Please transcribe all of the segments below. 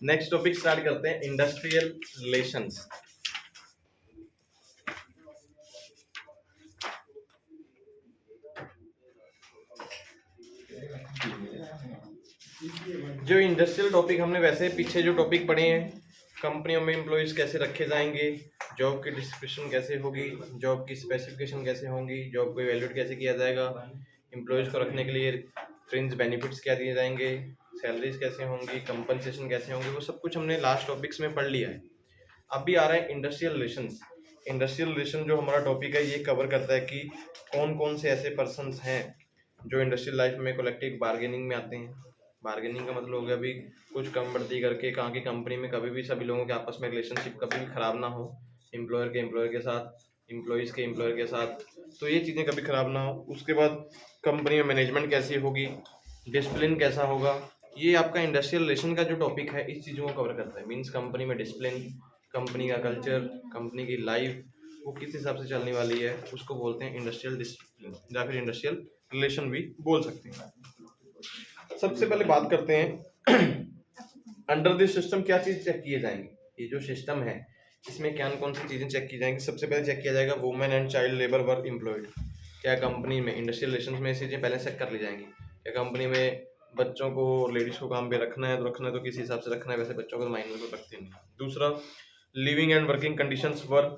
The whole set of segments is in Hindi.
नेक्स्ट टॉपिक स्टार्ट करते हैं, इंडस्ट्रियल रिलेशंस। जो इंडस्ट्रियल टॉपिक हमने वैसे पीछे जो टॉपिक पढ़े हैं, कंपनियों में एम्प्लॉयज कैसे रखे जाएंगे, जॉब की डिस्क्रिप्शन कैसे होगी, जॉब की स्पेसिफिकेशन कैसे होंगी, जॉब को इवैल्यूएट कैसे किया जाएगा, एम्प्लॉयज को रखने के लिए फ्रिंज बेनिफिट्स क्या दिए जाएंगे, सैलरीज कैसे होंगी, कंपनसेशन कैसे होंगे, वो सब कुछ हमने लास्ट टॉपिक्स में पढ़ लिया है। अभी आ रहा है इंडस्ट्रियल रिलेशंस। इंडस्ट्रियल रिलेशन जो हमारा टॉपिक है, ये कवर करता है कि कौन कौन से ऐसे पर्सन्स हैं जो इंडस्ट्रियल लाइफ में कलेक्टिव बार्गेनिंग में आते हैं। बार्गेनिंग का मतलब हो गया अभी कुछ कम बढ़ती करके, कहाँ की कंपनी में कभी भी सभी लोगों के आपस में रिलेशनशिप कभी भी खराब ना हो, एम्प्लॉयर के साथ, एम्प्लॉयज़ के एम्प्लॉयर के साथ, तो ये चीज़ें कभी खराब ना हो। उसके बाद कंपनी में मैनेजमेंट कैसी होगी, डिसिप्लिन कैसा होगा, ये आपका इंडस्ट्रियल रिलेशन का जो टॉपिक है इस चीज़ों को कवर करता है। मीन्स कंपनी में डिसिप्लिन, कंपनी का कल्चर, कंपनी की लाइफ वो किस हिसाब से चलने वाली है, उसको बोलते हैं इंडस्ट्रियल डिसिप्लिन या फिर इंडस्ट्रियल रिलेशन भी बोल सकते हैं। सबसे पहले बात करते हैं अंडर दिस सिस्टम क्या चीज़ चेक किए जाएंगे। ये जो सिस्टम है इसमें क्या कौन सी चीज़ें चेक की जाएंगी। सबसे पहले चेक किया जाएगा women and child labour work employed. क्या कंपनी में इंडस्ट्रियल रिलेशन में चीज़ें पहले चेक कर ली जाएंगी। क्या कंपनी में बच्चों को लेडीज़ को काम पे रखना है तो किस हिसाब से रखना है, वैसे बच्चों को तो माइंड में तो रखते नहीं। दूसरा, living and working conditions were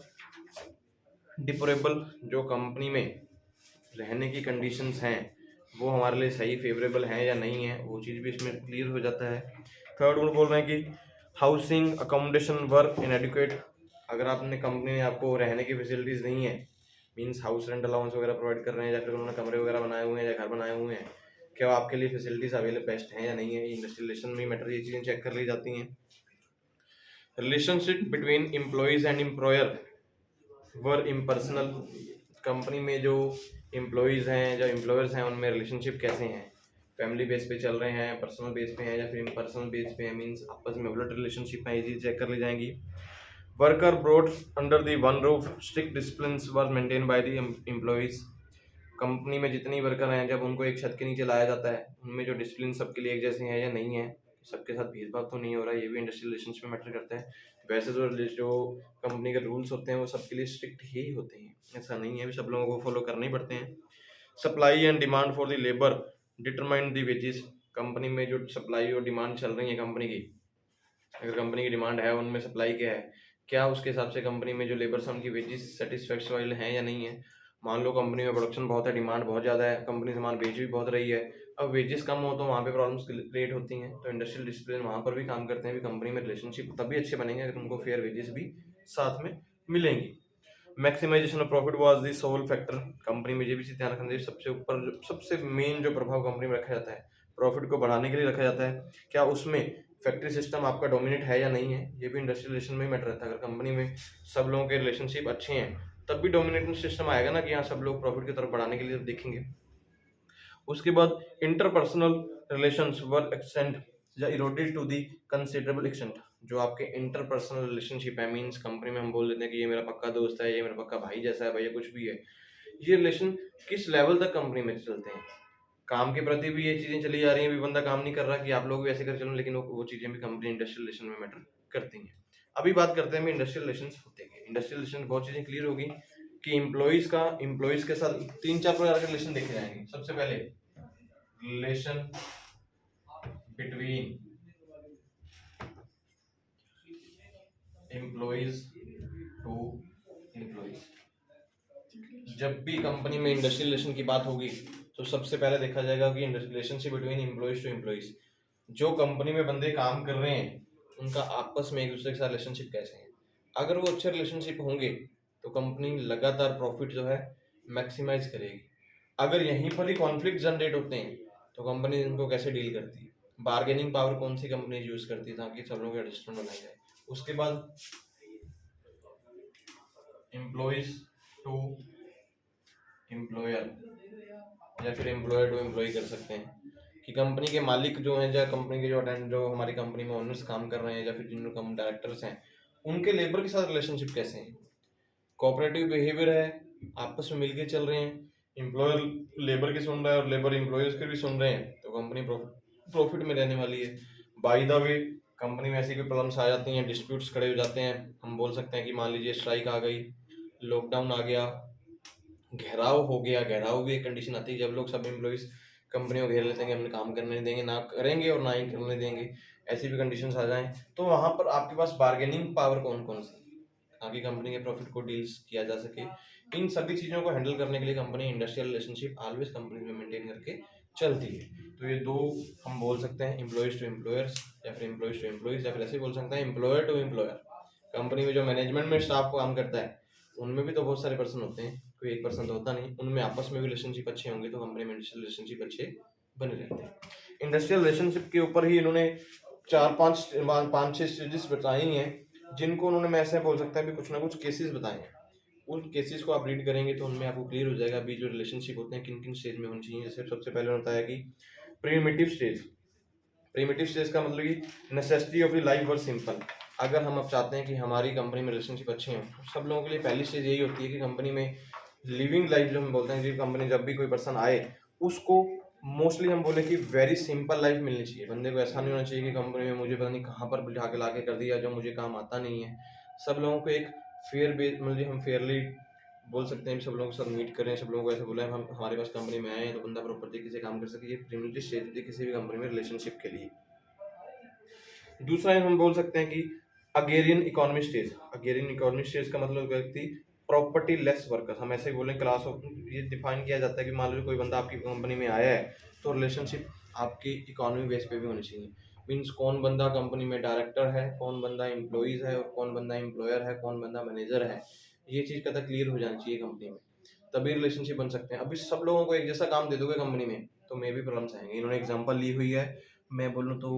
deplorable. जो कंपनी में रहने की कंडीशंस हैं वो हमारे लिए सही फेवरेबल हैं या नहीं है, वो चीज़ भी इसमें क्लियर हो जाता है। थर्ड वन बोल रहे हैं कि हाउसिंग अकोमोडेशन वर्क इनएडिक्वेट। अगर आपने कंपनी ने आपको रहने की फैसिलिटीज़ नहीं है, मीन्स हाउस रेंट अलाउंस वगैरह प्रोवाइड कर रहे हैं या फिर उन्होंने कमरे वगैरह बनाए हुए हैं या घर बनाए हुए हैं, क्या आपके लिए फैसिलिटीज़ अवेलेबल बेस्ट हैं या नहीं है, इंडस्ट्रियल रिलेशन में मैटर ये चीज़ें चेक कर ली जाती हैं। Relationship between employees and employer were impersonal. Company में जो एम्प्लॉयज़ हैं, जो एम्प्लॉयर्स हैं, उनमें रिलेशनशिप कैसे हैं, फैमिली बेस पे चल रहे हैं, पर्सनल बेस पे हैं या फिर इम्पर्सनल बेस पे हैं, मीन्स आपस में ब्लड रिलेशनशिप है, ये चीज़ चेक कर ली जाएंगी। Worker brought under the one roof, strict discipline were maintain by the employers. Company में जितने वर्कर हैं जब उनको एक छत के नीचे लाया जाता है, उनमें जो डिसिप्लिन सबके लिए एक जैसे हैं या नहीं है, सबके साथ भेदभाव तो नहीं हो रहा है, ये भी इंडस्ट्रियल रिलेशंस में मैटर करता है। वैसे तो जो कंपनी के रूल्स होते हैं वो सबके लिए स्ट्रिक्ट ही होते हैं, ऐसा नहीं है भी सब लोगों को फॉलो करने ही पड़ते हैं। Supply and demand for the labour determine the wages. Company में जो सप्लाई और डिमांड चल रही है कंपनी की, अगर कंपनी की डिमांड है, उनमें सप्लाई क्या है, क्या उसके हिसाब से कंपनी में जो लेबर्स हैं उनकी वेजेस सेटिस्फैक्शनल हैं या नहीं है। मान लो कंपनी में प्रोडक्शन बहुत है, डिमांड बहुत ज़्यादा है, कंपनी सामान बेच भी बहुत रही है, अब वेजेस कम हो तो वहाँ पे प्रॉब्लम्स क्रिएट होती हैं। तो इंडस्ट्रियल डिसिप्लिन वहाँ पर भी काम करते हैं, भी कंपनी में रिलेशनशिप तभी अच्छे बनेंगे अगर उनको फेयर वेजेस भी साथ में मिलेंगी। Maximisation of profit was the sole factor. Company में ये भी चीज़ ध्यान रखना चाहिए, सबसे ऊपर सबसे मेन जो प्रभाव कंपनी में रखा जाता है प्रॉफिट को बढ़ाने के लिए रखा जाता है। क्या उसमें फैक्ट्री सिस्टम आपका डोमिनेट है या नहीं है, ये भी इंडस्ट्रियल रिलेशन में मैटर रहता है। अगर कंपनी में सब लोगों के रिलेशनशिप अच्छे हैं तब भी डोमिनेटिंग सिस्टम आएगा ना, कि यहाँ सब लोग प्रॉफिट की तरफ बढ़ाने के लिए देखेंगे। उसके बाद interpersonal relations were extend or eroded to the considerable extent. जो आपके इंटरपर्सनल रिलेशनशिप है, मींस कंपनी में हम बोल देते हैं कि ये मेरा पक्का दोस्त है, ये मेरा पक्का भाई जैसा है, भैया कुछ भी है, ये रिलेशन किस लेवल तक कंपनी में चलते हैं। काम के प्रति भी ये चीज़ें चली जा रही हैं, भी बंदा काम नहीं कर रहा कि आप लोग भी ऐसे कर चलो, लेकिन वो चीज़ें भी कंपनी इंडस्ट्रियल रिलेशन में मैटर करती हैं। अभी बात करते हैं इंडस्ट्रियल रिलेशन होते हैं। इंडस्ट्रियल रिलेशन बहुत चीज़ें क्लियर होगी कि एम्प्लॉयज़ के साथ 3-4 प्रकार के रिलेशन देखे जाएंगे। सबसे पहले relation between employees to employees. जब भी कंपनी में इंडस्ट्रियल रिलेशन की बात होगी तो सबसे पहले देखा जाएगा कि relationship between employees to employees. जो कंपनी में बंदे काम कर रहे हैं उनका आपस में एक दूसरे के साथ रिलेशनशिप कैसे है। अगर वो अच्छे रिलेशनशिप होंगे तो कंपनी लगातार प्रॉफिट जो है मैक्सिमाइज करेगी। अगर यहीं पर ही कॉन्फ्लिक्ट जनरेट होते हैं तो कंपनी इनको कैसे डील करती है, बार्गेनिंग पावर कौन सी कंपनी यूज करती है ताकि सब लोगों के एडजस्टमेंट बनाई जाए। उसके बाद एम्प्लॉयज टू एम्प्लॉयर या फिर एम्प्लॉयर टू एम्प्लॉय कर सकते हैं कि कंपनी के मालिक जो हैं या कंपनी के जो हमारी कंपनी में ओनर्स काम कर रहे हैं या फिर जिन कम डायरेक्टर्स हैं उनके लेबर के साथ रिलेशनशिप कैसे हैं। कोऑपरेटिव बिहेवियर है, आपस में मिलके चल रहे हैं, एम्प्लॉयर लेबर की सुन रहा है और लेबर एम्प्लॉयर्स के भी सुन रहे हैं, तो कंपनी प्रॉफिट में रहने वाली है। बाय द वे कंपनी में ऐसी कोई प्रॉब्लम्स आ जाती हैं, डिस्प्यूट्स खड़े हो जाते हैं, हम बोल सकते हैं कि मान लीजिए स्ट्राइक आ गई, लॉकडाउन आ गया, घेराव हो गया। घेराव भी एक कंडीशन आती है जब लोग सब एम्प्लॉइज कंपनी को घेर लेते हैं कि हमें काम करने नहीं देंगे, ना करेंगे और ना ही करने देंगे, ऐसी भी कंडीशंस आ जाएं, तो वहां पर आपके पास बार्गेनिंग पावर कौन कौन सी, ताकि कंपनी के प्रॉफिट को डील्स किया जा सके। इन सभी चीज़ों को हैंडल करने के लिए company industrial relationship always company में मेंटेन करके चलती है। तो ये दो हम बोल सकते हैं, एम्प्लॉयज टू एम्प्लॉयर्स या फिर एम्प्लॉयज टू एम्प्लॉयज, या फिर ऐसे बोल सकते हैं एम्प्लॉयर टू एम्प्लॉयर। कंपनी में जो मैनेजमेंट में स्टाफ को काम करता है उनमें भी तो बहुत सारे पर्सन होते हैं, कोई एक पर्सन तो होता नहीं, उनमें आपस में भी रिलेशनशिप अच्छे होंगे तो कंपनी में इंडस्ट्रियल रिलेशनशिप अच्छे बने रहते हैं। इंडस्ट्रियल रिलेशनशिप के ऊपर ही इन्होंने चार पाँच छः स्टेजेस बताई हैं, जिनको उन्होंने, मैं ऐसे बोल सकता है भी कुछ ना कुछ केसेस बताए हैं। उन केसेस को आप रीड करेंगे तो उनमें आपको क्लियर हो जाएगा अभी जो रिलेशनशिप होते हैं किन किन स्टेज में होनी चाहिए। जैसे सबसे पहले होता है कि प्रीमिटिव स्टेज। प्रीमिटिव स्टेज का मतलब कि necessity of the life were simple. अगर हम अब चाहते हैं कि हमारी कंपनी में रिलेशनशिप अच्छे हों, सब लोगों के लिए पहली स्टेज यही होती है कि कंपनी में लिविंग लाइफ, जो हम बोलते हैं कि कंपनी जब भी कोई पर्सन आए उसको मोस्टली हम बोले कि वेरी सिंपल लाइफ मिलनी चाहिए। बंदे को ऐसा नहीं होना चाहिए कि कंपनी में मुझे पता नहीं कहाँ पर बिठा के ला के कर दिया जो मुझे काम आता नहीं है। सब लोगों को एक फेयर बेस, मतलब हम फेयरली बोल सकते हैं, सब लोगों के साथ मीट करें, सब लोगों को ऐसे बोले हम हमारे पास कंपनी में आए हैं तो बंदा प्रॉपर तरीके से काम कर सके। ये प्रीमिटिव स्टेज होती है किसी भी कंपनी में रिलेशनशिप के लिए। दूसरा हम बोल सकते हैं कि अगेरियन इकोनॉमी स्टेज। अगेरियन इकोनॉमी स्टेज का मतलब व्यक्ति प्रॉपर्टी लेस वर्कर्स, हम ऐसे ही बोलें क्लास ऑफ, ये डिफाइन किया जाता है कि मान लो कोई बंदा आपकी कंपनी में आया है तो रिलेशनशिप आपकी इकोनॉमी बेस पे भी होनी चाहिए। मीन्स कौन बंदा कंपनी में डायरेक्टर है, कौन बंदा एम्प्लॉइज है, और कौन बंदा एम्प्लॉयर है, कौन बंदा मैनेजर है, ये चीज़ का तो क्लियर हो जाना चाहिए कंपनी में, तभी रिलेशनशिप बन सकते हैं। अभी सब लोगों को एक जैसा काम दे दोगे कंपनी में तो मे भी प्रॉब्लम्स आएंगे। इन्होंने एग्जाम्पल ली हुई है, मैं बोलूँ तो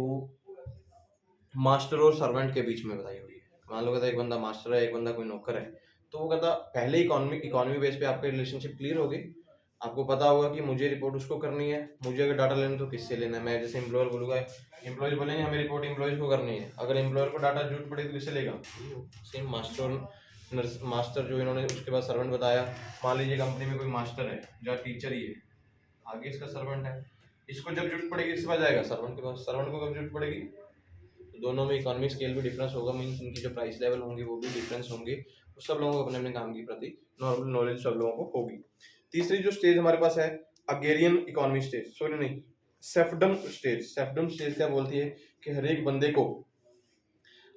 मास्टर और सर्वेंट के बीच में बताई हुई है। मान लो कहता एक बंदा मास्टर है, एक बंदा कोई नौकर है, तो वो कहता पहले इकोनॉमी बेस पे आपका रिलेशनशिप क्लियर होगी। आपको पता होगा कि मुझे रिपोर्ट उसको करनी है, मुझे अगर डाटा लेना तो किससे लेना है। मैं जैसे एम्प्लॉयर बोलूँगा, एम्प्लॉयज बोलेंगे हमें रिपोर्ट एम्प्लॉयज को करनी है, अगर एम्प्लॉयर को डाटा जरूरत पड़ेगी तो किससे लेगा। सेम मास्टर जो इन्होंने उसके बाद सर्वेंट बताया, मान लीजिए कंपनी में कोई मास्टर है जो टीचर ही है, आगे इसका सर्वेंट है, इसको जब जरूरत पड़ेगी इसके पास जाएगा, सर्वेंट के पास। सर्वेंट को कब जरूरत पड़ेगी, दोनों में इकोनॉमिक स्केल भी डिफरेंस होगा, मीन्स इनकी जो प्राइस लेवल होंगे वो भी डिफरेंस होंगे, तो सब लोगों को अपने अपने काम के प्रति नॉर्मल नॉलेज सब लोगों को होगी। तीसरी जो स्टेज हमारे पास है अगेरियन इकोनॉमी स्टेज, सॉरी नहीं, सेफडम स्टेज। सेफडम स्टेज क्या बोलती है कि हर एक बंदे को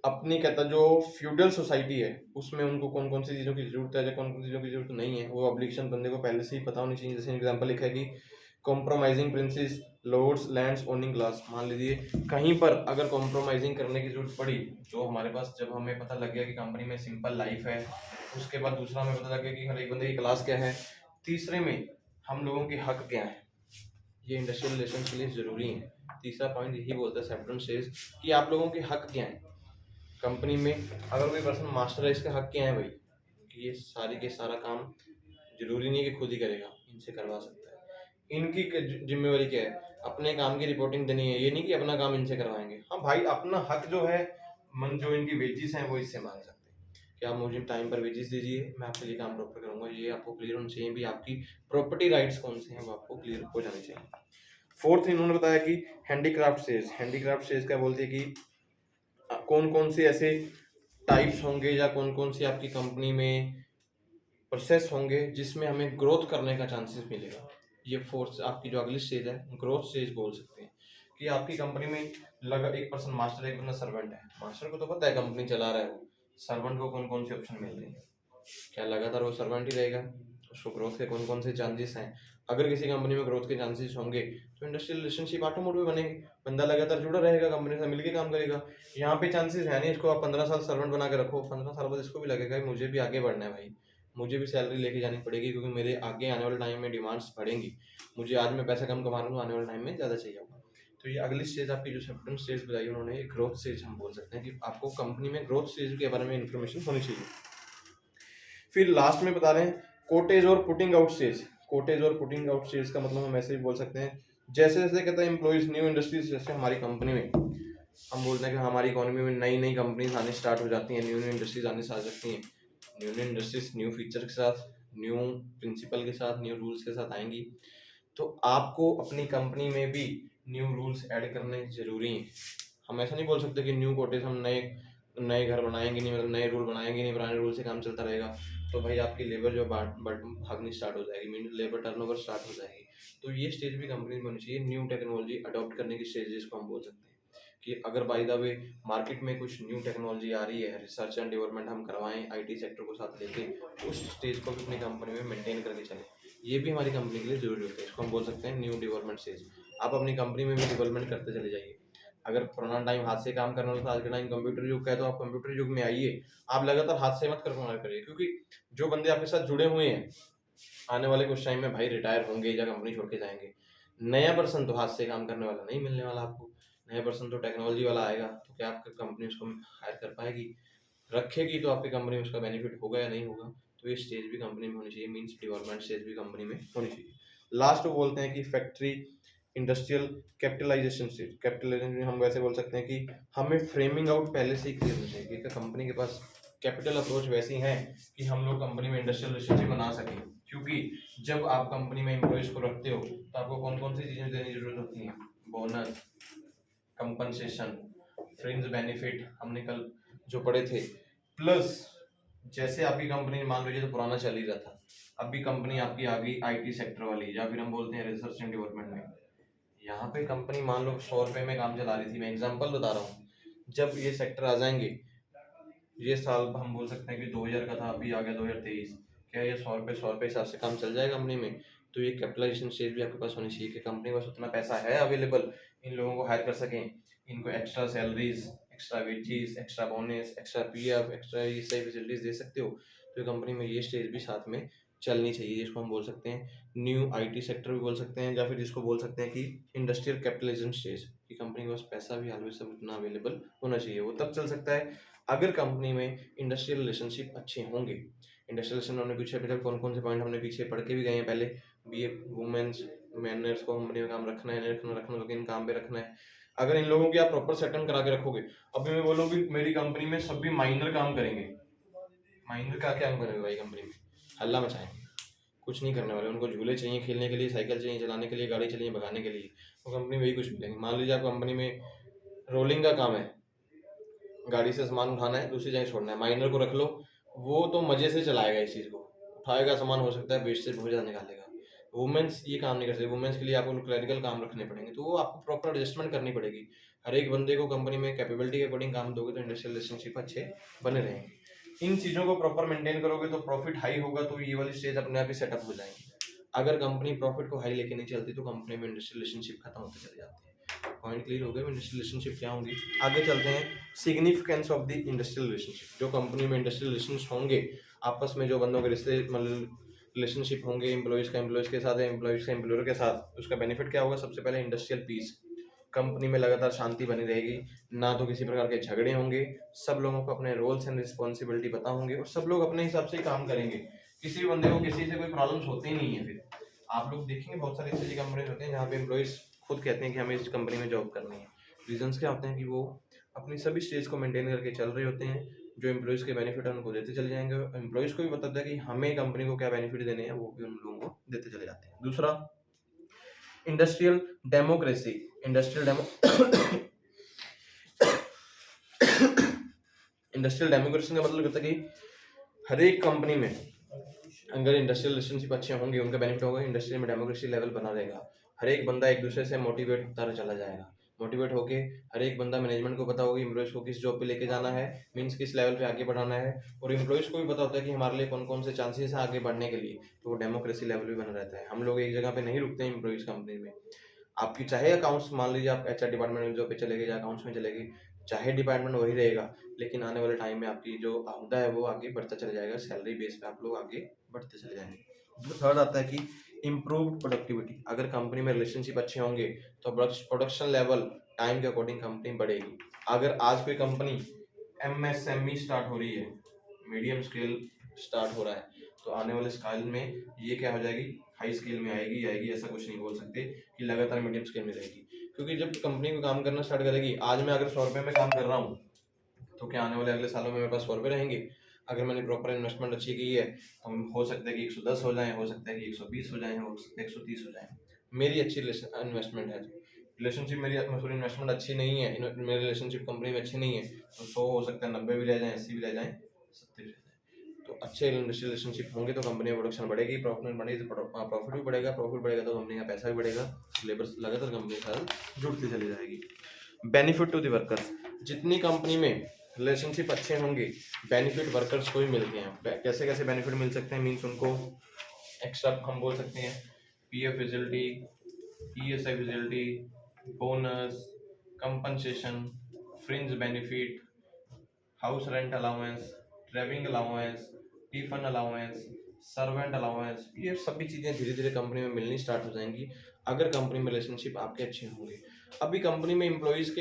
अपनी, कहता जो फ्यूडल सोसाइटी है उसमें उनको कौन कौन सी चीज़ों की जरूरत है, कौन कौन सी चीज़ों की जरूरत नहीं है, वो ऑब्लिगेशन बंदे को पहले से ही पता होनी चाहिए। जैसे एग्जांपल लिखा है कि compromising princes lords lands owning class. मान लीजिए कहीं पर अगर कॉम्प्रोमाइजिंग करने की जरूरत पड़ी, जो हमारे पास जब हमें पता लग गया कि कंपनी में सिंपल लाइफ है, उसके बाद दूसरा हमें पता लग गया कि हर एक बंदे की क्लास क्या है, तीसरे में हम लोगों के हक क्या है, ये इंडस्ट्रियल रिलेशन के लिए जरूरी है। तीसरा पॉइंट यही बोलता है सेफ्टन स्टेज कि आप लोगों के हक क्या है कंपनी में। अगर कोई पर्सन मास्टर है, इसका हक क्या है भाई, कि ये सारी के सारा काम जरूरी नहीं है कि खुद ही करेगा, इनसे करवा सकता है। इनकी जिम्मेवारी क्या है, अपने काम की रिपोर्टिंग देनी है, ये नहीं कि अपना काम इनसे करवाएंगे। हाँ भाई, अपना हक जो है, मन जो इनकी वेजिस हैं वो इससे मांग सकते हैं कि आप मुझे टाइम पर वेजिस दीजिए, मैं आपके लिए काम प्रॉपर करूंगा। ये आपको क्लियर होना चाहिए भी, आपकी प्रॉपर्टी राइट्स कौन से हैं वो आपको क्लियर हो जाने चाहिए। फोर्थ इन्होंने बताया कि हैंडीक्राफ्ट सेज। हैंडीक्राफ्ट सेज क्या बोलती है कि कौन कौन से ऐसे टाइप्स होंगे या कौन कौन सी आपकी कंपनी में प्रोसेस होंगे जिसमें हमें ग्रोथ करने का चांसेस मिलेगा। ये फोर्थ आपकी जो अगली स्टेज है ग्रोथ स्टेज बोल सकते हैं, कि आपकी कंपनी में लगा एक पर्सन मास्टर है, एक बंदा सर्वेंट है। मास्टर को तो पता है कंपनी चला रहा है वो, सर्वेंट को कौन कौन से ऑप्शन मिल रहे हैं, क्या लगातार वो सर्वेंट ही रहेगा, उसको ग्रोथ के कौन कौन से चांसेस हैं। अगर किसी कंपनी में ग्रोथ के चांसेस होंगे तो इंडस्ट्रियल रिलेशनशिप ऑटोमेटिक बनेगी, बंदा लगातार जुड़ा रहेगा, कंपनी से मिलकर काम करेगा। यहाँ पे चांसेस है नहीं, इसको आप 15 साल सर्वेंट बना के रखो, 15 साल बाद इसको भी लगेगा कि मुझे भी आगे बढ़ना है भाई, मुझे भी सैलरी लेके जानी पड़ेगी, क्योंकि मेरे आगे आने वाले टाइम में डिमांड्स बढ़ेंगी, मुझे आज मैं पैसा कम कमा रहा हूँ, आने वाले टाइम में ज़्यादा चाहिए होगा। तो ये अगली स्टेज आपकी जो सेप्टम स्टेज बताई उन्होंने, ग्रोथ स्टेज हम बोल सकते हैं कि आपको कंपनी में ग्रोथ स्टेज के बारे में इंफॉर्मेशन होनी चाहिए। फिर लास्ट में बता रहे हैं कोटेज और पुटिंग आउट स्टेज। कोटेज और पुटिंग आउट स्टेज का मतलब हम ऐसे भी बोल सकते हैं, जैसे जैसे कहते हैं एम्प्लॉइज न्यू इंडस्ट्रीज, जैसे हमारी कंपनी में हम बोलते हैं कि हमारी इकोनॉमी में नई नई कंपनीज आने स्टार्ट हो जाती हैं, न्यू न्यू इंडस्ट्रीज आने से आ सकती हैं। New new industries new feature के साथ, न्यू प्रिंसिपल के साथ, न्यू रूल्स के साथ आएंगी, तो आपको अपनी कंपनी में भी न्यू रूल्स ऐड करने जरूरी हैं। हम ऐसा नहीं बोल सकते कि न्यू कोटेज हम नए नए घर बनाएंगे नहीं, मतलब नए रूल बनाएंगे नहीं, पुराने रूल से काम चलता रहेगा, तो भाई आपकी लेबर जो भागनी स्टार्ट हो जाएगी, मीन लेबर टर्नओवर स्टार्ट हो जाएगी। तो ये स्टेज भी कंपनी में होनी चाहिए, न्यू टेक्नोलॉजी अडॉप्ट करने की स्टेज जिसको हम बोल सकते हैं कि अगर बाय द वे मार्केट में कुछ न्यू टेक्नोलॉजी आ रही है, रिसर्च एंड डेवलपमेंट हम करवाएं आईटी सेक्टर को साथ लेके, उस स्टेज को भी अपनी कंपनी में मेंटेन करके चलें, ये भी हमारी कंपनी के लिए जरूरी होता है। इसको हम बोल सकते हैं न्यू डेवलपमेंट स्टेज। आप अपनी कंपनी में भी डेवलपमेंट करते चले जाइए। अगर पुराना टाइम हाथ से काम करना था, आज के टाइम कंप्यूटर युग का है, तो आप कंप्यूटर युग में आइए। आप लगातार हाथ से मत करना करिए, क्योंकि जो बंदे आपके साथ जुड़े हुए हैं आने वाले कुछ टाइम में भाई रिटायर होंगे या कंपनी छोड़ के जाएंगे। नया पर्सन तो हाथ से काम करने वाला नहीं मिलने वाला आपको, नया पर्सन तो टेक्नोलॉजी वाला आएगा, तो क्या आपकी कंपनी उसको हायर कर पाएगी, रखेगी तो आपकी कंपनी में उसका बेनिफिट होगा या नहीं होगा। तो ये स्टेज भी कंपनी में होनी चाहिए, मीन्स डेवलपमेंट स्टेज भी कंपनी में होनी चाहिए। लास्ट वो बोलते हैं कि factory industrial capitalisation stage. Capitalisation हम वैसे बोल सकते हैं कि हमें फ्रेमिंग आउट पहले से ही क्लियर होनी चाहिए कि कंपनी के पास कैपिटल अप्रोच वैसी है कि हम लोग कंपनी में इंडस्ट्रियल रिलेशनशिप बना सकें। क्योंकि जब आप कंपनी में एम्प्लॉयज को रखते हो तो आपको कौन कौन सी चीजें देने की जरूरत होती है, बोनस, कंपनसेशन, फ्रिंज बेनिफिट हमने कल जो पढ़े थे, प्लस जैसे आपकी कंपनी मान लीजिए तो पुराना चल ही रहा था, अब भी कंपनी आपकी आ गई आईटी सेक्टर वाली, या फिर हम बोलते हैं रिसर्च एंड डेवलपमेंट में। यहाँ पे कंपनी मान लो 100 रुपए में काम चला रही थी, मैं एग्जांपल बता रहा हूँ, जब ये सेक्टर आ जाएंगे, ये साल हम बोल सकते हैं कि 2000 का था, अभी आ गया 2023, क्या ये 100 रुपए हिसाब से काम चल जाएगा कंपनी में? तो ये कैपिटलाइजेशन स्टेज भी आपके पास होनी चाहिए कि कंपनी के पास उतना पैसा है अवेलेबल, इन लोगों को हायर कर सकें, इनको extra salaries, extra wages, extra bonus, extra PF, extra ये सही फैसिलिटीज दे सकते हो। तो कंपनी में ये स्टेज भी साथ में चलनी चाहिए, जिसको हम बोल सकते हैं न्यू आईटी सेक्टर भी बोल सकते हैं, या फिर जिसको बोल सकते हैं कि इंडस्ट्रियल कैपिटलाइजेशन स्टेज, कि कंपनी के पास पैसा भी हाल में सब इतना अवेलेबल होना चाहिए। वो तब चल सकता है अगर कंपनी में इंडस्ट्रियल रिलेशनशिप अच्छे होंगे। इंडस्ट्रियल रिलेशन हमने पीछे अभी तक कौन कौन से पॉइंट हमने पीछे पढ़ के भी गए हैं पहले, बी ए वुमेन्स मैनर्स को कंपनी में काम रखना है, नहीं रखना लेकिन काम पे रखना है। अगर इन लोगों की आप प्रॉपर सेटअप करा के रखोगे, अभी मैं बोलूँ कि मेरी कंपनी में सभी माइनर काम करेंगे, माइनर का क्या काम करेंगे भाई कंपनी में, हल्ला मचाएंगे, कुछ नहीं करने वाले। उनको झूले चाहिए खेलने के लिए, साइकिल चाहिए चलाने के लिए, गाड़ी चाहिए भगाने के लिए, तो कंपनी में वही कुछ मिलेंगे। मान लीजिए आप कंपनी में रोलिंग का काम है, गाड़ी से सामान उठाना है दूसरी जगह छोड़ना है, माइनर को रख लो, वो तो मजे से चलाएगा इस चीज को, उठाएगा सामान, हो सकता है वेस्ट से बहुत ज्यादा निकालेगा। वुमेन्स ये काम नहीं कर सकते, वुमेन्स के लिए आपको क्लरिकल काम रखने पड़ेंगे, तो वो आपको प्रॉपर एडजस्टमेंट करनी पड़ेगी। हर एक बंदे को कंपनी में कैपेबिलिटी के अकॉर्डिंग काम दोगे तो इंडस्ट्रियल रिलेशनशिप अच्छे बने रहेंगे। इन चीजों को प्रॉपर मेंटेन करोगे तो प्रॉफिट हाई होगा, तो ये वाली स्टेज अपने आप ही सेटअप हो जाएंगे। अगर कंपनी प्रॉफिट को हाई लेके नहीं चलती तो कंपनी में इंडस्ट्रियल रिलेशनशिप खत्म होते चले जाते हैं। पॉइंट क्लियर हो गया इंडस्ट्रियल रिलेशनशिप क्या होंगी। आगे चलते हैं significance of the industrial relationship. जो कंपनी में इंडस्ट्रियल रिलेशंस होंगे, आपस में जो बंदों के रिश्ते मतलब रिलेशनशिप होंगे, एम्प्लॉयज का एम्प्लॉयज के साथ है, एम्प्लॉयज का एम्प्लॉयर के साथ, उसका बेनिफिट क्या होगा? सबसे पहले इंडस्ट्रियल पीस, कंपनी में लगातार शांति बनी रहेगी, ना तो किसी प्रकार के झगड़े होंगे, सब लोगों को अपने रोल्स एंड रिस्पॉन्सिबिलिटी पता होंगे और सब लोग अपने हिसाब से ही काम करेंगे। किसी भी बंदे को किसी से कोई प्रॉब्लम्स होते ही नहीं है। फिर आप लोग देखेंगे बहुत सारी ऐसी कंपनीज होते हैं जहाँ पे एम्प्लॉयज खुद कहते हैं कि हमें इस कंपनी में जॉब करनी है। रीजंस क्या होते हैं कि वो अपनी सभी स्टेज को मेंटेन करके चल रहे होते हैं, जो एम्प्लॉयज के बेनिफिट है उनको देते चले जाएंगे, एम्प्लॉयज को भी पता है कि हमें कंपनी को क्या बेनिफिट देने हैं, वो भी उन लोगों को देते चले जाते हैं। दूसरा, इंडस्ट्रियल डेमोक्रेसी। इंडस्ट्रियल डेमोक्रेसी का मतलब होता है कि हर एक कंपनी में अगर इंडस्ट्रियल रिलेशनशिप अच्छे होंगे, उनका बेनिफिट होगा, इंडस्ट्री में डेमोक्रेसी लेवल बना रहेगा। हर एक बंदा एक दूसरे से मोटिवेट होता चला जाएगा, मोटिवेट होके हर एक बंदा मैनेजमेंट को पता होगा एम्प्लॉयज को किस जॉब पे लेके जाना है, मींस किस लेवल पे आगे बढ़ाना है, और एम्प्लॉयज को भी पता होता है कि हमारे लिए कौन कौन से चांसेस हैं आगे बढ़ने के लिए, तो वो डेमोक्रेसी लेवल भी बना रहता है। हम लोग एक जगह पे नहीं रुकते हैं एम्प्लॉयज कंपनी में। आपकी चाहे अकाउंट्स, मान लीजिए आप एचआर डिपार्टमेंट में जॉब पे चले गए या अकाउंट्स में चले गए, चाहे डिपार्टमेंट वही रहेगा, लेकिन आने वाले टाइम में आपकी जो अहदा है वो आगे बढ़ता चला जाएगा, सैलरी बेस पे आप लोग आगे बढ़ते चले जाएंगे। थर्ड आता है कि इम्प्रूव्ड प्रोडक्टिविटी। अगर कंपनी में रिलेशनशिप अच्छे होंगे तो प्रोडक्शन लेवल टाइम के अकॉर्डिंग कंपनी बढ़ेगी। अगर आज कोई कंपनी एमएसएमई स्टार्ट हो रही है, मीडियम स्केल स्टार्ट हो रहा है, तो आने वाले साल में ये क्या हो जाएगी, हाई स्केल में आएगी। ऐसा कुछ नहीं बोल सकते कि लगातार मीडियम स्केल में रहेगी, क्योंकि जब कंपनी को काम करना स्टार्ट करेगी, आज मैं अगर 100 रुपये में काम कर रहा हूँ, तो क्या आने वाले अगले सालों में मेरे पास 100 रुपये रहेंगे? अगर मैंने प्रॉपर इन्वेस्टमेंट अच्छी की है तो हो सकता है कि 110 हो जाए, हो सकता है कि 120 हो जाए, हो सकता है 130 हो जाए, मेरी अच्छी इन्वेस्टमेंट है। रिलेशनशिप मेरी सॉरी इन्वेस्टमेंट अच्छी नहीं है, मेरी रिलेशनशिप कंपनी में अच्छी नहीं है, तो 100 हो सकता है 90 भी रह जाए, 80 भी रह जाए, 70 भी रह जाए। तो अच्छे रिलेशनशिप होंगे तो कंपनी में प्रोडक्शन बढ़ेगी, प्रॉफिट बढ़ेगी तो प्रॉफिट भी बढ़ेगा, प्रॉफिट बढ़ेगा तो कंपनी का पैसा भी बढ़ेगा, लेबर लगातार कंपनी के साथ जुड़ती चली जाएगी। बेनिफिट टू द वर्कर्स, जितनी कंपनी में रिलेशनशिप अच्छे होंगे बेनिफिट वर्कर्स को भी मिलते हैं। कैसे कैसे बेनिफिट मिल सकते हैं, मीन्स उनको एक्स्ट्रा हम बोल सकते हैं PF facility, ESI facility, bonus, compensation, fringe benefit, house rent allowance, travelling allowance, tiffin allowance, servant allowance, ये सभी चीज़ें धीरे धीरे कंपनी में मिलनी स्टार्ट हो जाएंगी अगर कंपनी में रिलेशनशिप आपके अच्छे होंगे। अभी कंपनी में एम्प्लॉयज़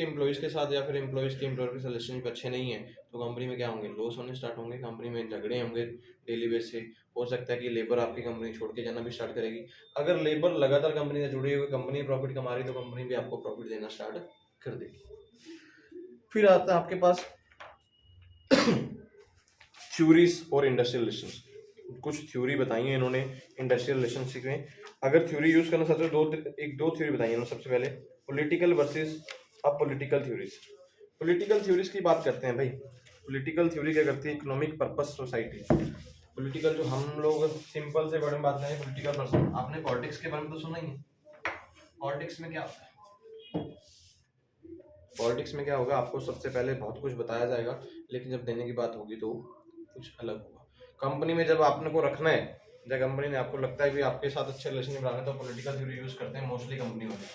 के साथ या फिर एम्प्लॉयज़ के एम्प्लॉयर के साथ रिलेशनशिप अच्छे नहीं है तो कंपनी में क्या होंगे, लॉस होने स्टार्ट होंगे, कंपनी में झगड़े होंगे डेली बेस से। हो सकता है कि लेबर आपकी कंपनी छोड़ के जाना भी स्टार्ट करेगी। अगर लेबर लगातार कंपनी से जुड़ी हुई, कंपनी प्रॉफिट कमा रही तो कंपनी भी आपको प्रॉफिट देना स्टार्ट कर देगी। फिर आता है आपके पास थ्योरीज और इंडस्ट्रियल रिलेशंस। कुछ थ्योरी बताई है इन्होंने इंडस्ट्रियल रिलेशनशिप में। अगर थ्योरी यूज करना चाहते हो दो थ्योरी बताई है सबसे पहले, political versus apolitical theories. Political theories की बात करते हैं भाई। पॉलिटिकल थ्योरी क्या करती है, इकोनॉमिक पर्पस सोसाइटी। पॉलिटिकल जो हम लोग सिंपल से वर्ड में बात करें, पॉलिटिकल पर्सन, आपने पॉलिटिक्स के बारे में तो सुना ही है। पॉलिटिक्स में क्या होता है, पॉलिटिक्स में क्या होगा, आपको सबसे पहले बहुत कुछ बताया जाएगा लेकिन जब देने की बात होगी तो कुछ अलग होगा। कंपनी में जब आपने को रखना है, जब कंपनी ने आपको लगता है कि आपके साथ अच्छे रिलेशन बनाना है तो पॉलिटिकल थ्योरी यूज करते हैं मोस्टली कंपनी वाले।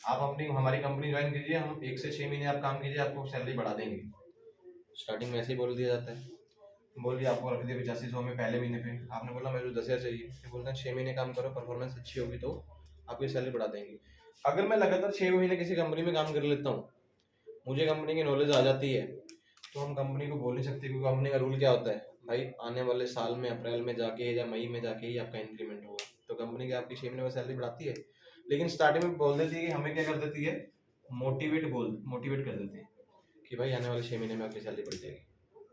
आप अपनी हमारी कंपनी ज्वाइन कीजिए, हम 1 से 6 महीने आप काम कीजिए, आपको सैलरी बढ़ा देंगे। स्टार्टिंग में ऐसे ही बोल दिया जाता है, बोलिए आपको रख दिया 8500 में पहले महीने पे, आपने बोला मेरे को 10,000 चाहिए, फिर बोलते हैं 6 महीने काम करो, परफॉर्मेंस अच्छी होगी तो आपकी सैलरी बढ़ा देंगे। अगर मैं लगातार 6 महीने किसी कंपनी में काम कर लेता हूँ, मुझे कंपनी की नॉलेज आ जाती है, तो हम कंपनी को बोल नहीं सकते, क्योंकि कंपनी का रूल क्या होता है भाई, आने वाले साल में अप्रैल में जाके या मई में जाके ही आपका इंक्रीमेंट होगा। तो कंपनी की आपकी 6 महीने में सैलरी बढ़ाती है, लेकिन स्टार्टिंग में बोल देती है कि हमें क्या कर देती है, मोटिवेट कर देते हैं कि भाई आने वाले 6 महीने में आपकी सैलरी बढ़ जाएगी।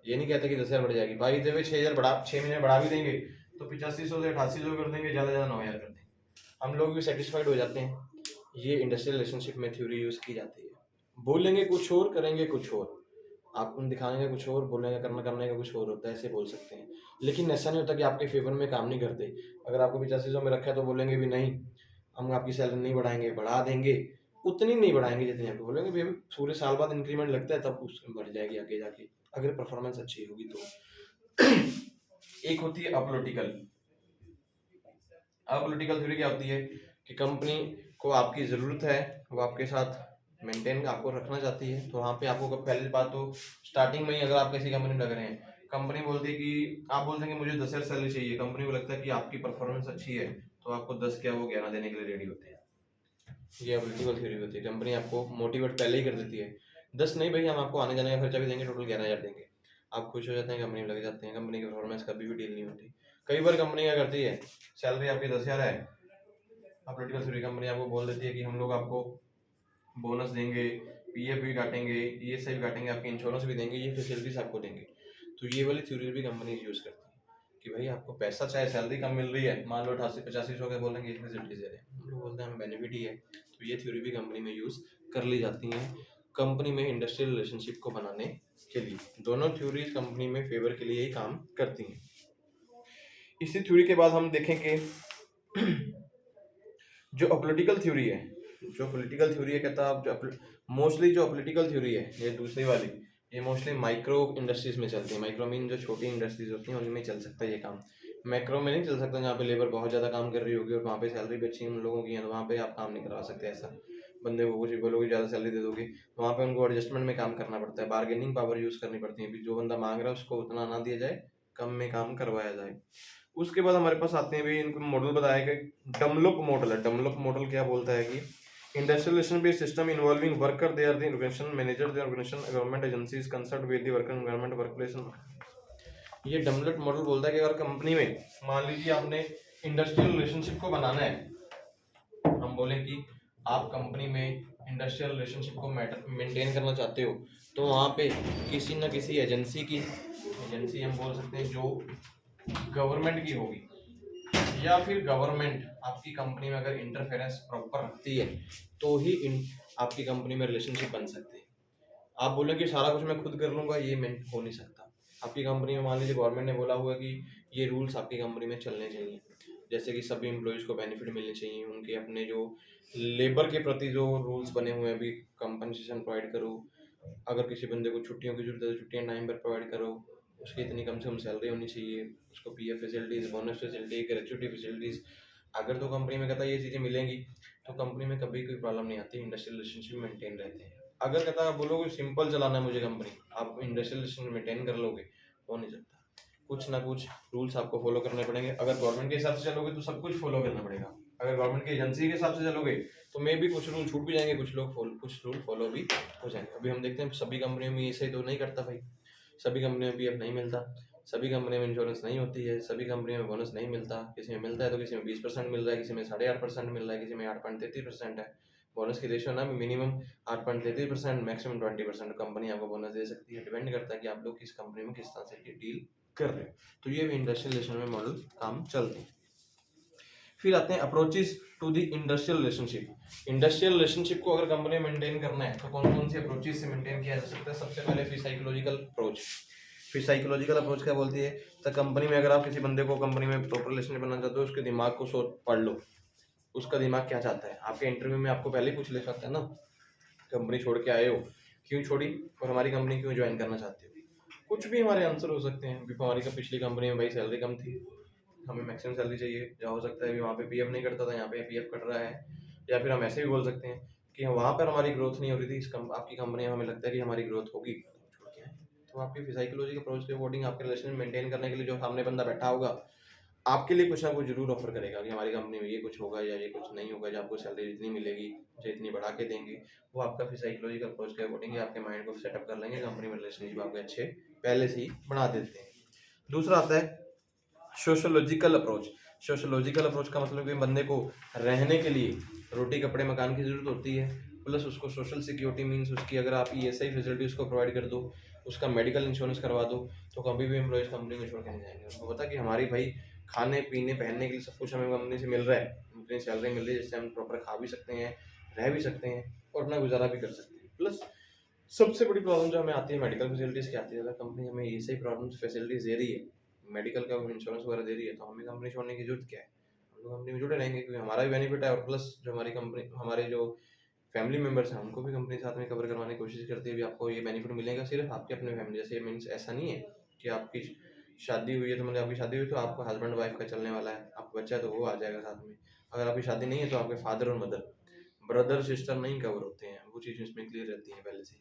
ये नहीं कहते कि 10,000 बढ़ जाएगी भाई, जब 6,000 बढ़ा 6 महीने बढ़ा भी देंगे तो 8500 से 8800 कर देंगे, ज़्यादा 9,000 कर देंगे, हम लोग भी सेटिस्फाइड हो जाते हैं। ये इंडस्ट्रियल रिलेशनशिप में थ्योरी यूज की जाती है। बोलेंगे कुछ और, करेंगे कुछ और, आपको दिखाएंगे कुछ और, बोलेंगे करने का कुछ और होता है, ऐसे बोल सकते हैं। लेकिन ऐसा नहीं होता कि आपके फेवर में काम नहीं करते। अगर आपको 8500 में रखा है तो बोलेंगे भी नहीं, हम आपकी सैलरी नहीं बढ़ाएंगे, बढ़ा देंगे, उतनी नहीं बढ़ाएंगे जितनी आपको बोलेंगे भी, पूरे साल बाद इंक्रीमेंट लगता है तब उसमें बढ़ जाएगी आगे जाके, अगर परफॉर्मेंस अच्छी होगी तो। एक होती है अपॉलिटिकल। अपॉलिटिकल थ्योरी क्या होती है कि कंपनी को आपकी ज़रूरत है, वो आपके साथ मेंटेन आपको रखना चाहती है, तो वहाँ पे आपको पहली बात तो स्टार्टिंग में ही अगर आप किसी कंपनी में लग रहे हैं, कंपनी बोलती है कि आप बोलते हैं कि मुझे 10,000 सैलरी चाहिए, कंपनी को लगता है कि आपकी परफॉर्मेंस अच्छी है तो आपको 10 क्या वो 11 देने के लिए रेडी होते हैं। ये पॉलिटिकल थ्योरी होती है, कंपनी आपको मोटिवेट पहले ही कर देती है, 10 नहीं भाई हम आपको आने जाने का खर्चा भी देंगे, टोटल 11,000 देंगे। आप खुश हो जाते हैं, कंपनी में लग जाते हैं, कंपनी की परफॉर्मेंस कभी भी डील नहीं होती। कई बार कंपनी क्या करती है, सैलरी आपकी 10,000 है, पॉलिटिकल थ्योरी कंपनी आपको बोल देती है कि हम लोग आपको बोनस देंगे, पीएफ भी काटेंगे, ईएसआई भी काटेंगे, आपके इंश्योरेंस भी देंगे, ये फैसिलिटीज आपको देंगे। तो ये वाली थ्योरी भी कंपनी यूज करती है कि भाई आपको पैसा चाहे सैलरी कम मिल रही है, मान लो 88-85 के बोलेंगे ये फैसिलिटीज दे रहे हैं, हम लोग बोलते हैं हमें बेनिफिट ही है। तो ये थ्योरी भी कंपनी में यूज कर ली जाती है कंपनी में इंडस्ट्रियल रिलेशनशिप को बनाने के लिए। दोनों थ्योरीज कंपनी में फेवर के लिए ही काम करती हैं। इसी थ्योरी के बाद हम देखेंगे जो अपॉलिटिकल थ्योरी है, कहता है जो मोस्टली जो पॉलिटिकल थ्योरी है, ये दूसरी वाली, ये मोस्टली माइक्रो इंडस्ट्रीज में चलती है। माइक्रो मीन जो छोटी इंडस्ट्रीज होती हैं उनमें चल सकता है ये काम, मैक्रो में नहीं चल सकता, जहाँ पे लेबर बहुत ज़्यादा काम कर रही होगी और वहाँ पे सैलरी भी अच्छी उन लोगों की है, तो वहाँ पे आप काम नहीं करवा सकते। ऐसा बंदे को कुछ बोलोगे ज़्यादा सैलरी दे दोगे, वहाँ पे उनको एडजस्टमेंट में काम करना पड़ता है, बार्गेनिंग पावर यूज़ करनी पड़ती है, जो बंदा मांग रहा है उसको उतना ना दिया जाए, कम में काम करवाया जाए। उसके बाद हमारे पास आते हैं भी, इनको मॉडल बताया कि डमलुप मॉडल है। डमलुप मॉडल क्या बोलता है कि industrial based system involving worker, they are the organisation manager, the organisation government agencies consult with the worker environment workplace. ये डमलुप मॉडल बोलता है कि अगर कंपनी में मान लीजिए आपने इंडस्ट्रियल रिलेशनशिप को बनाना है, हम बोलें कि आप कंपनी में इंडस्ट्रियल रिलेशनशिप को मेंटेन करना चाहते हो, तो वहाँ पे किसी न किसी एजेंसी हम बोल सकते हैं जो गवर्नमेंट की होगी, या फिर गवर्नमेंट आपकी कंपनी में अगर इंटरफेरेंस प्रॉपर रखती है तो ही आपकी कंपनी में रिलेशनशिप बन सकती है। आप बोले कि सारा कुछ मैं खुद कर लूँगा, ये मैं हो नहीं सकता। आपकी कंपनी में मान लीजिए गवर्नमेंट ने बोला हुआ कि ये रूल्स आपकी कंपनी में चलने चाहिए, जैसे कि सभी एम्प्लॉयज़ को बेनिफिट मिलने चाहिए, उनके अपने जो लेबर के प्रति जो रूल्स बने हुए हैं, अभी कंपनसेशन प्रोवाइड करो, अगर किसी बंदे को छुट्टियों की जरूरत है तो छुट्टियाँ टाइम पर प्रोवाइड करो, उसकी इतनी कम से कम सैलरी होनी चाहिए, उसको PF facilities, bonus facility, gratuity facilities, अगर तो कंपनी में कहता है ये चीज़ें मिलेंगी तो कंपनी में कभी कोई प्रॉब्लम नहीं आती, इंडस्ट्रियल रिलेशनशिप मेंटेन रहते हैं। अगर कहता है बोलोगे सिंपल चलाना है मुझे कंपनी, आप इंडस्ट्रियल रिलेशन मेंटेन कर लोगे, हो नहीं सकता। कुछ ना कुछ रूल्स आपको फॉलो करने पड़ेंगे। अगर गवर्नमेंट के हिसाब से चलोगे तो सब कुछ फॉलो करना पड़ेगा, अगर गवर्नमेंट की एजेंसी के हिसाब से चलोगे तो मे भी कुछ रूल छूट भी जाएंगे, कुछ रूल फॉलो भी हो जाएंगे। अभी हम देखते हैं सभी कंपनियों में ऐसे ही तो नहीं करता भाई, सभी कंपनियों में पीएफ नहीं मिलता, सभी कंपनी में इंश्योरेंस नहीं होती है, सभी कंपनी में बोनस नहीं मिलता, किसी में मिलता है तो किसी में 20% मिल रहा है, किसी में 8.5% मिल रहा है, किसी में 8.33% है। बोनस की रेशियो ना मिनिमम 8.33%, मैक्सिमम 20% कंपनी आपको बोनस दे सकती है, डिपेंड करता है कि आप लोग किस कंपनी में किस तरह से डील कर रहे हो। तो ये भी इंडस्ट्रियल रिलेशन में मॉडल काम चलते हैं। फिर आते हैं approaches to the industrial relationship. Industrial relationship को अगर कंपनी में मेंटेन करना है तो कौन कौन सी अप्रोचेस से मेंटेन किया जा सकता है? सबसे पहले फिर साइकोलॉजिकल अप्रोच। फिर साइकोलॉजिकल अप्रोच क्या बोलती है? तो कंपनी में अगर आप किसी बंदे को कंपनी में प्रॉपर रिलेशन बनाना चाहते हो, उसके दिमाग को सोच पढ़ लो, उसका दिमाग क्या चाहता है। आपके इंटरव्यू में आपको पहले ही पूछ ले सकता है ना, कंपनी छोड़ के आए हो, क्यों छोड़ी और हमारी कंपनी क्यों ज्वाइन करना चाहते हो। कुछ भी हमारे आंसर हो सकते हैं। हमारी का पिछली कंपनी में भाई सैलरी कम थी, हमें मैक्सिमम सैलरी चाहिए, या हो सकता है कि वहाँ पे पीएफ नहीं करता था, यहाँ पे पीएफ कट रहा है। या फिर हम ऐसे भी बोल सकते हैं कि वहाँ पर हमारी ग्रोथ नहीं हो रही थी, आपकी कंपनी में हमें लगता है कि हमारी ग्रोथ होगी, छोड़ के आए। तो आपकी साइकोलॉजिकल अप्रोच के अकॉर्डिंग आपके रिलेशन मेंटेन करने के लिए जो सामने बंदा बैठा होगा आपके लिए कुछ ना कुछ जरूर ऑफर करेगा कि हमारी कंपनी में ये कुछ होगा या ये कुछ नहीं होगा, जो आपको सैलरी इतनी मिलेगी, जो इतनी बढ़ा के देंगे। वो आपका फिर साइकोलॉजिकल अप्रोच के अकॉर्डिंग आपके माइंड को सेटअप कर लेंगे, कंपनी में रिलेशनशिप आपके अच्छे पहले से ही बना देते हैं। दूसरा आता है सोशोलॉजिकल अप्रोच। सोशोलॉजिकल अप्रोच का मतलब कि बंदे को रहने के लिए रोटी कपड़े मकान की जरूरत होती है, प्लस उसको सोशल सिक्योरिटी मीन्स उसकी अगर आप ईएसआई फैसिलिटी उसको प्रोवाइड कर दो, उसका मेडिकल इंश्योरेंस करवा दो, तो कभी भी एम्प्लॉयज कंपनी को छोड़ के नहीं जाएंगे। उनको पता कि हमारी भाई खाने पीने पहनने के लिए सब कुछ हमें कंपनी से मिल रहा है, अपनी सैलरी मिल रही है, जिससे हम प्रॉपर खा भी सकते हैं, रह भी सकते हैं और अपना गुजारा भी कर सकते हैं। प्लस सबसे बड़ी प्रॉब्लम जो हमें आती है मेडिकल फैसिलिटीज़ की आती है। अगर कंपनी हमें ये सही प्रॉब्लम फैसिलिटीज़ दे रही है, मेडिकल का इंश्योरेंस वगैरह दे रही है, तो हमें कंपनी छोड़ने की जरूरत क्या है। हम लोग कंपनी में जुड़े रहेंगे क्योंकि हमारा भी बेनिफिट है, और प्लस जो हमारी कंपनी हमारे जो फैमिली मेम्बर्स हैं उनको भी कंपनी साथ में कवर करवाने की कोशिश करती है। भी आपको ये बेनिफिट मिलेगा सिर्फ आपके अपने फैमिली जैसे, मीन्स ऐसा नहीं है कि आपकी शादी हुई है तो मतलब आपकी शादी हुई तो आपका हस्बैंड वाइफ का चलने वाला है, आपका बच्चा है तो वो आ जाएगा साथ में। अगर आपकी शादी नहीं है तो आपके फादर और मदर, ब्रदर सिस्टर नहीं कवर होते हैं, वो चीज़ इसमें क्लियर रहती है पहले से।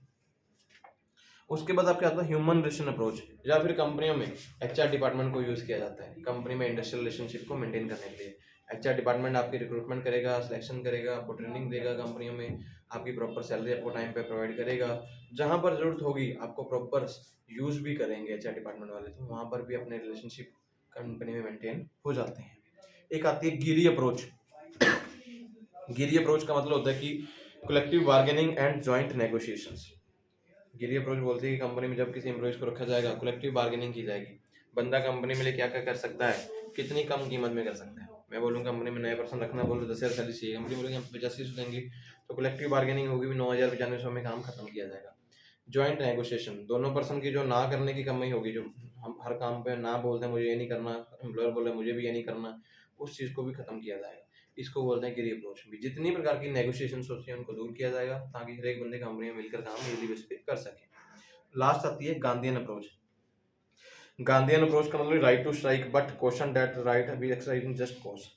उसके बाद आपके आता है ह्यूमन रिलेशन अप्रोच, या फिर कंपनियों में एचआर डिपार्टमेंट को यूज़ किया जाता है कंपनी में इंडस्ट्रियल रिलेशनशिप को मेंटेन करने के लिए। एचआर डिपार्टमेंट आपकी रिक्रूटमेंट करेगा, सिलेक्शन करेगा, आपको ट्रेनिंग देगा, कंपनियों में आपकी प्रॉपर सैलरी आपको टाइम पे प्रोवाइड करेगा, जहाँ पर जरूरत होगी आपको प्रॉपर यूज़ भी करेंगे एचआर डिपार्टमेंट वाले, तो वहाँ पर भी अपने रिलेशनशिप कंपनी में मेंटेन हो जाते हैं। एक आती है गिरी अप्रोच। गिरी अप्रोच का मतलब होता है कि collective bargaining and joint negotiations. Giri approach बोलती है कि कंपनी में जब किसी एम्प्लॉयज को रखा जाएगा, कलेक्टिव बार्गेनिंग की जाएगी, बंदा कंपनी में लिए क्या क्या कर सकता है, कितनी कम कीमत में कर सकता है। मैं बोलूँगा कंपनी में नया पर्सन रखना, बोलो 10,000 सैलरी चाहिए, कंपनी बोलेगी हम 85 देंगे, तो कलेक्टिव बार्गेनिंग होगी, 9,095 में काम खत्म किया जाएगा। जॉइंट नेगोशिएशन, दोनों पर्सन की जो ना करने की कमाई होगी, जो हम हर काम पे ना बोलते हैं मुझे ये नहीं करना, एम्प्लॉयर बोले मुझे भी ये नहीं करना, उस चीज़ को भी खत्म किया जाएगा। इसको बोलते हैं गिरी अप्रोच। भी जितनी प्रकार की नेगोशिएशन होती है उनको दूर किया जाएगा ताकि हर एक बंदे कंपनी में मिलकर काम इजीली बेस पे कर सके। लास्ट आती है गांधीयन अप्रोच। गांधीयन अप्रोच का मतलब right to strike but question that right be exercise just cause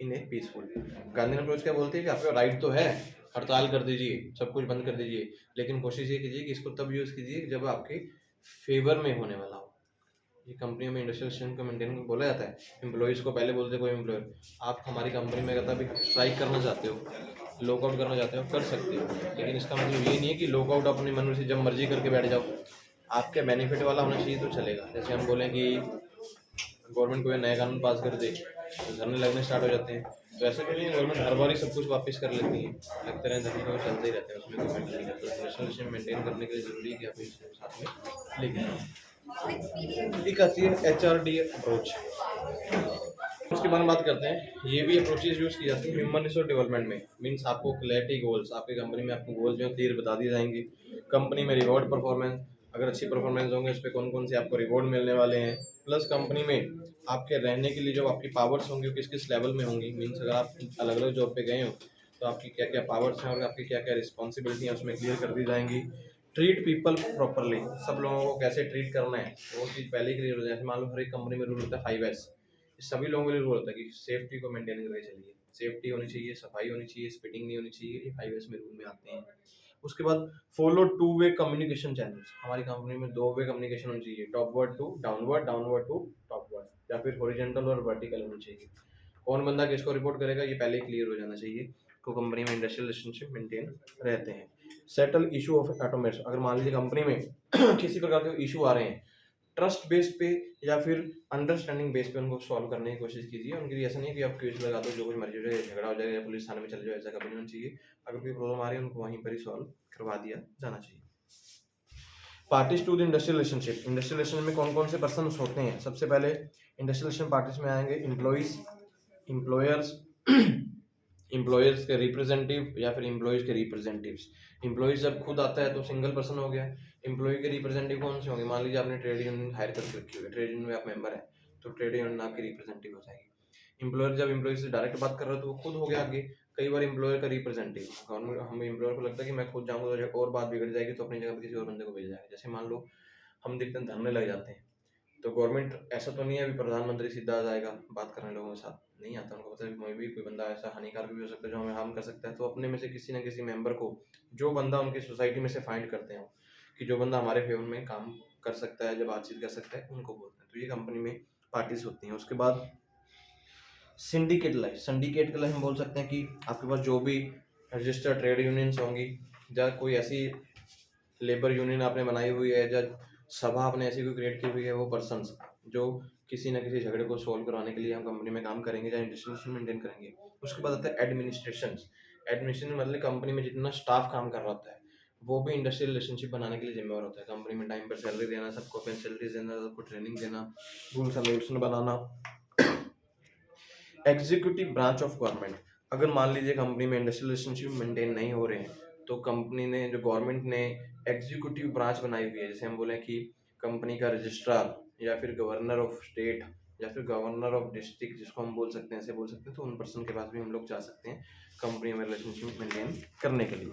in a peaceful. Gandhian approach क्या बोलती है कि आपका राइट तो है, हड़ताल कर दीजिए, सब कुछ बंद कर दीजिए, लेकिन कोशिश ये कीजिए कि इसको तब यूज़ कीजिए जब आपके फेवर में होने वाला हो। ये कंपनियों में इंडस्ट्रियल रिलेशन को मेंटेन बोला जाता है। एम्प्लॉयज़ को पहले बोलते कोई एम्प्लॉयर, आप हमारी कंपनी में कहता भी स्ट्राइक करना चाहते हो, लॉकआउट करना चाहते हो, कर सकते हो, लेकिन इसका मतलब ये नहीं है कि लॉकआउट अपनी मन से जब मर्जी करके बैठ जाओ। आपके बेनिफिट वाला होना चाहिए तो चलेगा। जैसे हम बोलें कि गवर्नमेंट कोई नया कानून पास कर दे तो धरने लगने स्टार्ट हो जाते हैं, तो ऐसा क्यों नहीं है, गवर्नमेंट हर बार ही सब कुछ वापस कर लेती है, लगते रहे धरने तो चलते ही रहते हैं, उसमें कोई मैटर नहीं करता। इंडस्ट्रियल रिलेशन मेंटेन करने के लिए जरूरी है कि आप इसको साथ में लेके आए। एक आती है HRD अप्रोच। उसके बारे में बात करते हैं। ये भी अप्रोचेज यूज़ की जाती है ह्यूमन रिसोर्स डेवलपमेंट में। मीन्स आपको क्लैरिटी गोल्स, आपकी कंपनी में आपको गोल्स जो है क्लियर बता दिए जाएंगे। कंपनी में रिवॉर्ड परफॉर्मेंस, अगर अच्छी परफॉर्मेंस होंगे उस पर कौन कौन से आपको रिवॉर्ड मिलने वाले हैं। प्लस कंपनी में आपके रहने के लिए जो आपकी पावर्स होंगी वो किस किस लेवल में होंगी। मीन्स अगर आप अलग अलग जॉब पे गए हो तो आपकी क्या क्या पावर्स हैं और आपकी क्या क्या रिस्पॉन्सिबिलिटी है उसमें क्लियर कर दी जाएंगी। ट्रीट पीपल प्रॉपरली, सब लोगों को कैसे ट्रीट करना है वो चीज़ पहले ही क्लियर हो जाए। मान लो हर एक कंपनी में रूल होता है 5S। सभी लोगों के लिए रूल होता है कि सेफ्टी को मेंटेन करके चलिए, सेफ्टी होनी चाहिए, सफाई होनी चाहिए, स्पिटिंग नहीं होनी चाहिए, ये 5S में रूल में आते हैं। उसके बाद फॉलो 2 वे कम्युनिकेशन चैनल्स। हमारी कंपनी में 2 वे कम्युनिकेशन होनी चाहिए, टॉपवर्ड टू डाउनवर्ड, डाउनवर्ड टू टॉपवर्ड, या फिर हॉरिजॉन्टल और वर्टिकल होनी चाहिए। कौन बंदा किसको रिपोर्ट करेगा ये पहले ही क्लियर हो जाना चाहिए, तो कंपनी में इंडस्ट्रियल रिलेशनशिप मेंटेन रहते हैं। Settle issue of automation. अगर मान लीजिए कंपनी में किसी प्रकार के इशू आ रहे हैं, ट्रस्ट बेस पे या फिर अंडरस्टैंडिंग बेस पे उनको सॉल्व करने की कोशिश कीजिए। उनके लिए ऐसा नहीं है कि आप केस लगा दो, जो कुछ मर्जी हो जाए, झगड़ा हो जाएगा या पुलिस थाने में चले जाओ, ऐसा कभी नहीं होना चाहिए। अगर कोई प्रॉब्लम आ रही है उनको वहीं पर ही सॉल्व करवा दिया जाना चाहिए। Parties to the industrial relationship. Industrial relation में कौन कौन से पर्सन होते हैं? सबसे पहले इंडस्ट्रियल रिलेशन पार्टीज में आएंगे एम्प्लॉइज, एम्प्लॉयर्स, एम्प्लॉयर्स के रिप्रेजेंटेटिव या फिर एम्प्लॉयज के रिप्रेजेंटेटिव्स। एम्प्लॉयज जब खुद आता है तो सिंगल पर्सन हो गया। एम्प्लॉय के रिप्रेजेंटेटिव कौन से होंगे? मान लीजिए आपने ट्रेड यूनियन हायर करके रखी हुई है, ट्रेड यूनियन में आप मेंबर हैं, तो ट्रेड यूनियन आपकी रिप्रेजेंटेटिव हो जाएगी। एम्प्लॉयर जब एम्प्लॉय से डायरेक्ट बात कर रहा है तो वो खुद हो गया आगे। कई बार एम्प्लॉयर का रिप्रेजेंटेटिव, गवर्नमेंट हम एम्प्लॉयर को लगता है कि मैं खुद जाऊंगा तो और बात बिगड़ जाएगी तो अपनी जगह पर किसी और बंदे को भेज जाएगा। जैसे मान लो हम देखते हैं धरने लग जाते हैं, तो गवर्नमेंट ऐसा तो नहीं है अभी प्रधानमंत्री सीधा आ जाएगा बात करने लोगों के साथ, नहीं आता। उनको पता है कि भी कोई बंदा ऐसा हानिकारक भी हो सकता है जो हमें हार्म कर सकता है, तो अपने में से किसी न किसी मेंबर को, जो बंदा उनकी सोसाइटी में से फाइंड करते हैं कि जो बंदा हमारे फेवर में काम कर सकता है, जब बातचीत कर सकता है, उनको बोलते हैं। तो ये कंपनी में पार्टीज होती हैं। उसके बाद सिंडिकेट लाइफ। सिंडिकेट के लिए हम बोल सकते हैं कि आपके पास जो भी रजिस्टर्ड ट्रेड यूनियंस होंगी या कोई ऐसी लेबर यूनियन आपने बनाई हुई है या सभा आपने ऐसी कोई क्रिएट की हुई है, वो पर्सन्स जो किसी न किसी झगड़े को सोल्व कराने के लिए हम कंपनी में काम करेंगे या इंडस्ट्रियल मेंटेन करेंगे। उसके बाद आता है एडमिनिस्ट्रेशन। एडमिनिस्ट्रेशन मतलब कंपनी में जितना स्टाफ काम कर रहा होता है वो भी इंडस्ट्रियल रिलेशनशिप बनाने के लिए जिम्मेवार होता है। कंपनी में टाइम पर सैलरी देना, सबको अपनी सैलरीज देना, सबको ट्रेनिंग देना, rules and regulation banana. Executive branch of government. अगर मान लीजिए कंपनी में इंडस्ट्रियल रिलेशनशिप मेंटेन नहीं हो रहे हैं तो कंपनी ने, जो गवर्नमेंट ने एग्जीक्यूटिव ब्रांच बनाई हुई है, जैसे हम बोले कि कंपनी का रजिस्ट्रार या फिर गवर्नर ऑफ स्टेट या फिर गवर्नर ऑफ डिस्ट्रिक्ट, जिसको हम बोल सकते हैं, ऐसे बोल सकते हैं, तो उन पर्सन के पास भी हम लोग जा सकते हैं कंपनी में रिलेशनशिप मेंटेन करने के लिए।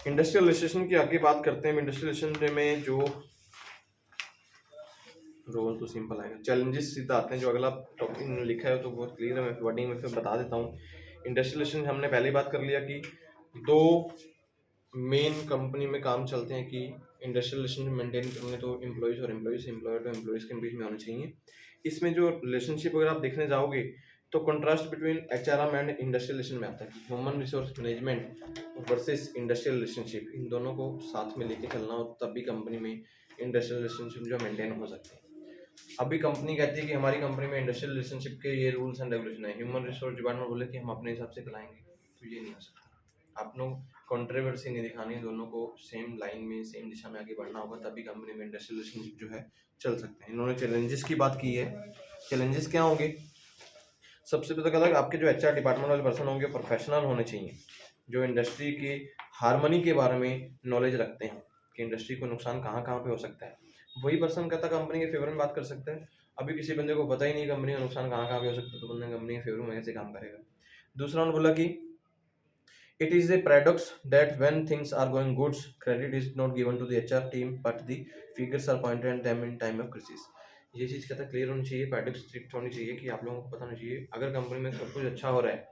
इंडस्ट्रियल रिलेशन की आगे बात करते हैं। इंडस्ट्रियल रिलेशन में जो रोल तो सिंपल आएगा, चैलेंजेस सीधा आते हैं। जो अगला टॉपिक लिखा है तो बहुत क्लियर है, मैं वर्डिंग में फिर बता देता हूँ। इंडस्ट्रियल रिलेशन हमने पहले ही बात कर लिया कि दो मेन कंपनी में काम चलते हैं कि इंडस्ट्रियल रिलेशन मेंटेन करने तो एम्प्लॉयज और एम्प्लॉयज, एम्प्लॉयर तो एम्प्लॉयज के बीच में होने चाहिए। इसमें जो रिलेशनशिप अगर आप देखने जाओगे तो contrast between HRM and industrial relation में आता है कि human resource management versus industrial relationship, इन दोनों को साथ में लेके चलना हो तब भी कंपनी में इंडस्ट्रियल रिलेशनशिप जो मेंटेन हो सकते हैं। अभी कंपनी कहती है कि हमारी कंपनी में इंडस्ट्रियल रिलेशनशिप के ये रूल्स एंड रेगुलेशन है, ह्यूमन रिसोर्स डिपार्टमेंट बोले कि हम अपने हिसाब से चलाएंगे, तो ये नहीं हो सकता। आप लोग कंट्रोवर्सी नहीं दिखानी है, दोनों को सेम लाइन में सेम दिशा में आगे बढ़ना होगा, तभी कंपनी में इंडस्ट्रियल रिलेशनशिप जो है चल सकते हैं। इन्होंने चैलेंजेस की बात की है। चैलेंजेस क्या होंगे? सबसे पहले आपके जो एचआर डिपार्टमेंट वाले पर्सन होंगे प्रोफेशनल होने चाहिए, जो इंडस्ट्री की हार्मनी के बारे में नॉलेज रखते हैं कि इंडस्ट्री को नुकसान कहाँ कहाँ पे हो सकता है। वही पर्सन कहता कंपनी के फेवर में बात कर सकता है। अभी किसी बंदे को पता ही नहीं कंपनी का नुकसान कहाँ कहाँ पे हो सकता है, तो बंदा कंपनी के फेवर में कैसे काम करेगा। दूसरा उन्होंने बोला कि it is a paradox that when things are going good, credit is not given to the HR team but the figures are pointed at them in time of crisis। ये चीज़ कहता क्लियर होनी चाहिए, पैराडॉक्स स्ट्रिक्ट होनी चाहिए कि आप लोगों को पता होना चाहिए अगर कंपनी में सब कुछ अच्छा हो रहा है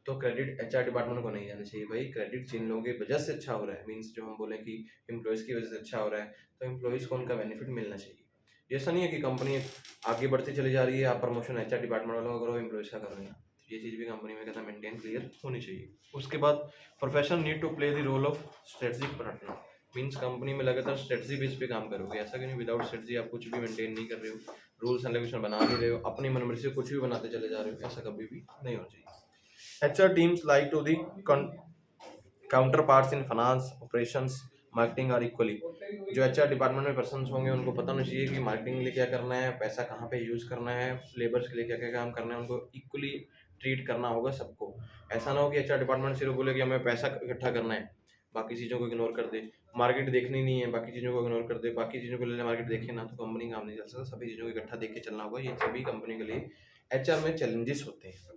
तो क्रेडिट एचआर डिपार्टमेंट को नहीं जाना चाहिए। भाई क्रेडिट जिन लोगों की वजह से अच्छा हो रहा है, मीन्स जो हम बोले कि एम्प्लॉयज़ की वजह से अच्छा हो रहा है, तो एम्प्लॉयज़ को उनका बेनिफिट मिलना चाहिए। ऐसा नहीं है कि कंपनी आगे बढ़ती चली जा रही है, आप प्रमोशन एचआर डिपार्टमेंट वालों का करो, एम्प्लॉयज़ का करो नहीं। ये चीज़ भी कंपनी में कहता मेंटेन क्लियर होनी चाहिए। उसके बाद profession need to play the role of strategic partner. Means company में लगातार स्ट्रेटजी बेस पे काम करोगे, ऐसा कि नहीं विदाउट स्ट्रेटजी आप कुछ भी मेंटेन नहीं कर रहे हो, रूल्स एंड रेगुलेशन बना नहीं रहे हो, अपनी मनमर्जी से कुछ भी बनाते चले जा रहे हो, ऐसा कभी भी नहीं होना चाहिए। HR teams like to the counter parts in finance, operations, marketing are equally. जो एचआर डिपार्टमेंट में पर्सन होंगे उनको पता होना चाहिए कि मार्केटिंग के लिए क्या करना है, पैसा कहाँ पे यूज़ करना है, लेबर्स के लिए क्या क्या काम करना है, उनको इक्वली ट्रीट करना होगा सबको। ऐसा ना हो कि एचआर डिपार्टमेंट सिर्फ बोले कि हमें पैसा इकट्ठा करना है, बाकी चीज़ों को इग्नोर कर दे, मार्केट देखनी नहीं है, बाकी चीज़ों को इग्नोर कर दे, बाकी चीज़ों को ले मार्केट देखे ना तो कंपनी काम नहीं चल सकता। सभी चीज़ों को इकट्ठा देख के चलना होगा। ये सभी कंपनी के लिए एचआर में चैलेंजेस होते हैं।